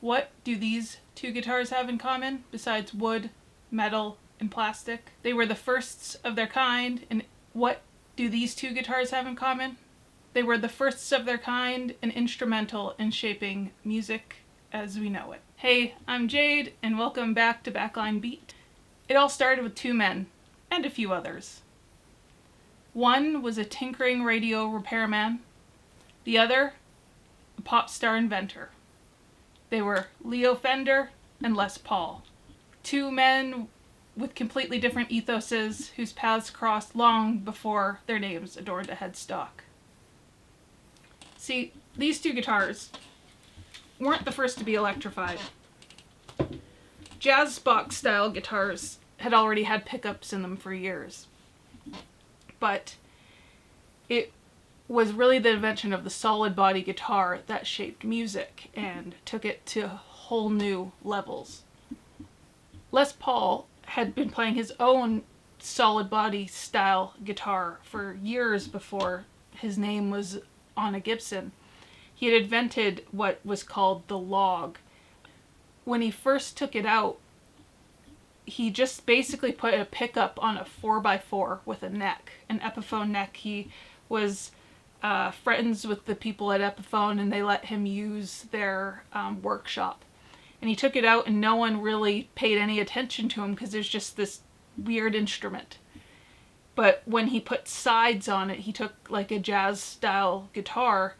What do these two guitars have in common besides wood, metal, and plastic? They were the firsts of their kind. And what do these two guitars have in common? They were the firsts of their kind and instrumental in shaping music as we know it. Hey, I'm Jade, and welcome back to Backline Beat. It all started with two men, and a few others. One was a tinkering radio repairman, the other, a pop star inventor. They were Leo Fender and Les Paul. Two men with completely different ethoses whose paths crossed long before their names adorned a headstock. See, these two guitars weren't the first to be electrified. Jazz box style guitars had already had pickups in them for years. But it was really the invention of the solid body guitar that shaped music and took it to whole new levels. Les Paul had been playing his own solid body style guitar for years before his name was on a Gibson. He had invented what was called the log. When he first took it out, he just basically put a pickup on a 4x4 with a neck, an Epiphone neck. He was friends with the people at Epiphone, and they let him use their workshop. And he took it out, and no one really paid any attention to him because there's just this weird instrument. But when he put sides on it, he took like a jazz style guitar,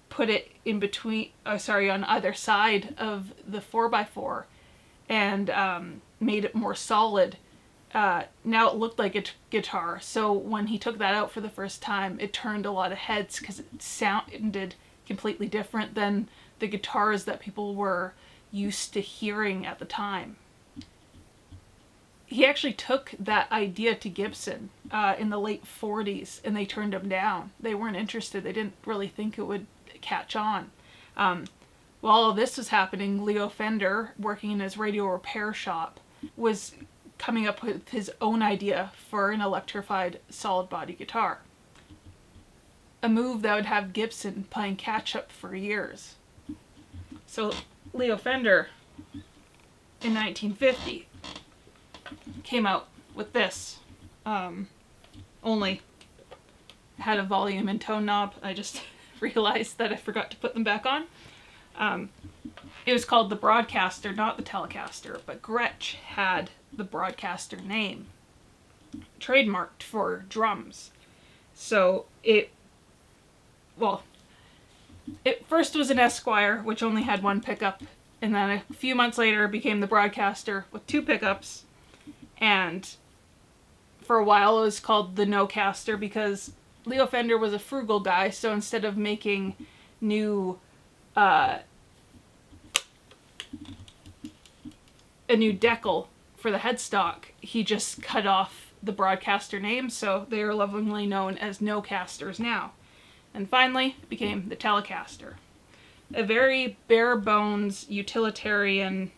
put it in between, on either side of the 4x4, and made it more solid. Now it looked like a guitar. So when he took that out for the first time, it turned a lot of heads because it sounded completely different than the guitars that people were used to hearing at the time. He actually took that idea to Gibson in the late 40s, and they turned him down. They weren't interested. They didn't really think it would catch on. While all this was happening, Leo Fender, working in his radio repair shop, was coming up with his own idea for an electrified solid body guitar. A move that would have Gibson playing catch up for years. So Leo Fender in 1950 came out with this. Only had a volume and tone knob. I just realized that I forgot to put them back on. It was called the Broadcaster, not the Telecaster, but Gretsch had the Broadcaster name trademarked for drums. So it first was an Esquire, which only had one pickup, and then a few months later it became the Broadcaster with two pickups, and for a while it was called the No-Caster because Leo Fender was a frugal guy, so instead of making new a new decal for the headstock, he just cut off the Broadcaster name, so they are lovingly known as No-Casters now. And finally, it became the Telecaster. A very bare bones, utilitarian,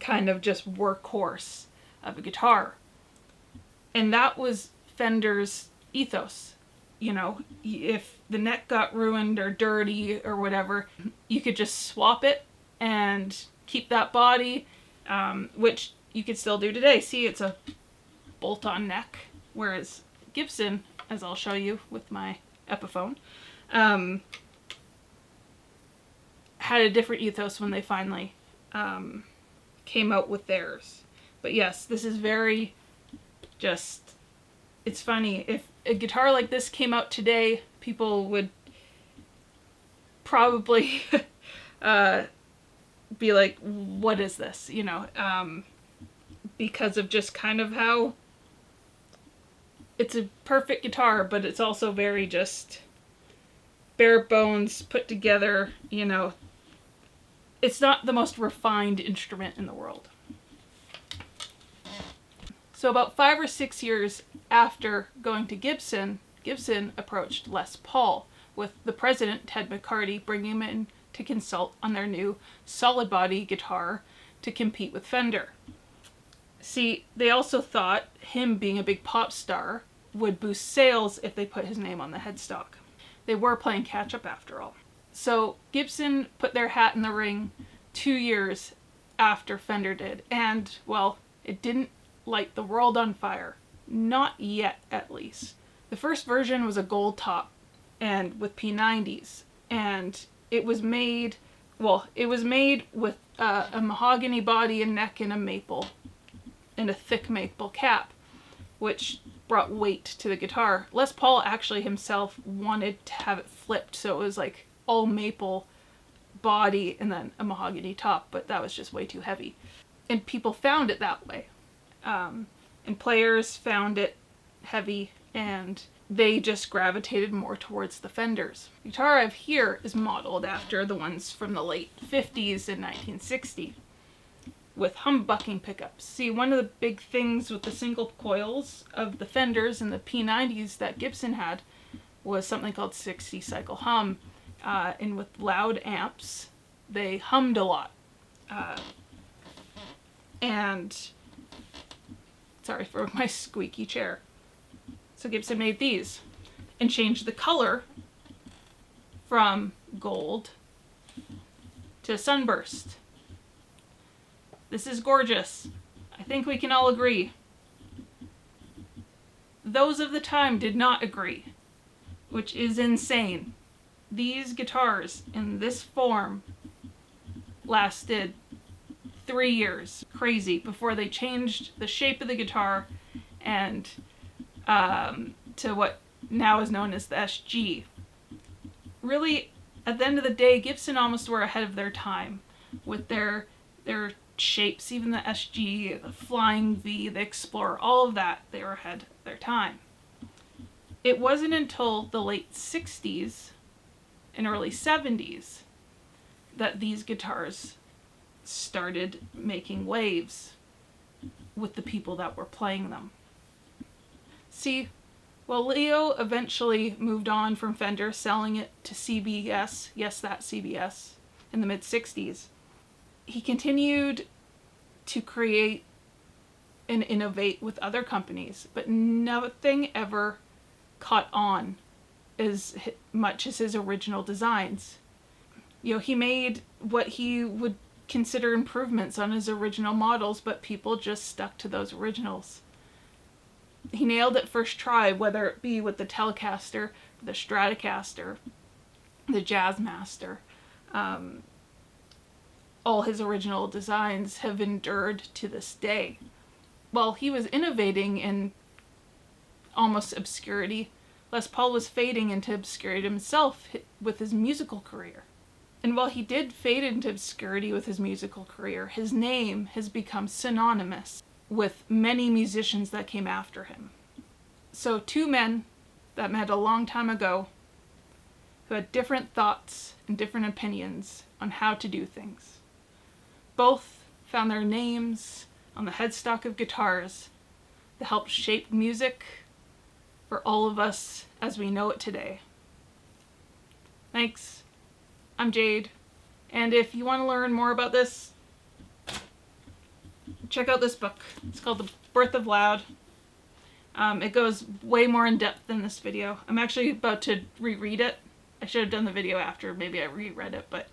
kind of just workhorse of a guitar. And that was Fender's ethos. You know, if the neck got ruined or dirty or whatever, you could just swap it and keep that body, which you could still do today. See, it's a bolt-on neck, whereas Gibson, as I'll show you with my Epiphone, had a different ethos when they finally came out with theirs. But yes, this is very just, it's funny. If a guitar like this came out today, people would probably be like, what is this? You know, because of just kind of how it's a perfect guitar, but it's also very just bare bones, put together, you know. It's not the most refined instrument in the world. So about 5 or 6 years after going to Gibson, Gibson approached Les Paul, with the president, Ted McCarty, bringing him in to consult on their new solid body guitar to compete with Fender. See, they also thought him being a big pop star would boost sales if they put his name on the headstock. They were playing catch up after all. So Gibson put their hat in the ring 2 years after Fender did, and, well, it didn't light the world on fire. Not yet, at least. The first version was a gold top, and with P90s, and it was made with a mahogany body and neck and a maple, and a thick maple cap, which brought weight to the guitar. Les Paul actually himself wanted to have it flipped, so it was like all maple body and then a mahogany top, but that was just way too heavy. And people found it that way. And players found it heavy, and they just gravitated more towards the Fenders. The guitar I have here is modeled after the ones from the late 50s and 1960, with humbucking pickups. See, one of the big things with the single coils of the Fenders and the P90s that Gibson had was something called 60 cycle hum. And with loud amps, they hummed a lot. And sorry for my squeaky chair. So Gibson made these and changed the color from gold to sunburst. This is gorgeous. I think we can all agree. Those of the time did not agree, which is insane. These guitars in this form lasted 3 years, crazy, before they changed the shape of the guitar and to what now is known as the SG. Really, at the end of the day, Gibson almost were ahead of their time with their shapes, even the SG, the Flying V, the Explorer, all of that, they were ahead of their time. It wasn't until the late 60s and early 70s that these guitars started making waves with the people that were playing them. See, well, Leo eventually moved on from Fender, selling it to CBS, yes, that CBS, in the mid-60s. He continued to create and innovate with other companies, but nothing ever caught on as much as his original designs. You know, he made what he would consider improvements on his original models, but people just stuck to those originals. He nailed it first try, whether it be with the Telecaster, the Stratocaster, the Jazzmaster. All his original designs have endured to this day. While he was innovating in almost obscurity, Les Paul was fading into obscurity himself with his musical career. And while he did fade into obscurity with his musical career, his name has become synonymous with many musicians that came after him. So two men that met a long time ago who had different thoughts and different opinions on how to do things. Both found their names on the headstock of guitars that helped shape music for all of us as we know it today. Thanks. I'm Jade, and if you want to learn more about this, check out this book. It's called The Birth of Loud. It goes way more in depth than this video. I'm actually about to reread it. I should have done the video after, maybe I reread it, but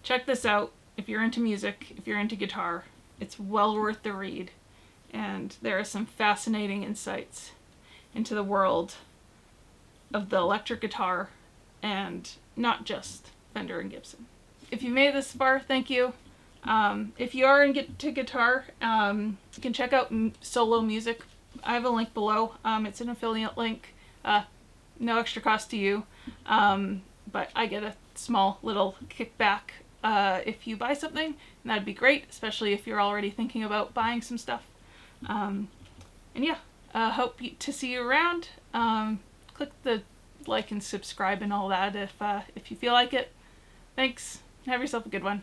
check this out if you're into music, if you're into guitar. It's well worth the read, and there are some fascinating insights into the world of the electric guitar, and not just Fender and Gibson. If you made it this far, thank you. If you are into guitar, you can check out solo music. I have a link below. It's an affiliate link. No extra cost to you, but I get a small little kickback if you buy something, and that'd be great, especially if you're already thinking about buying some stuff. And yeah, hope to see you around. Click the like and subscribe and all that if you feel like it. Thanks. Have yourself a good one.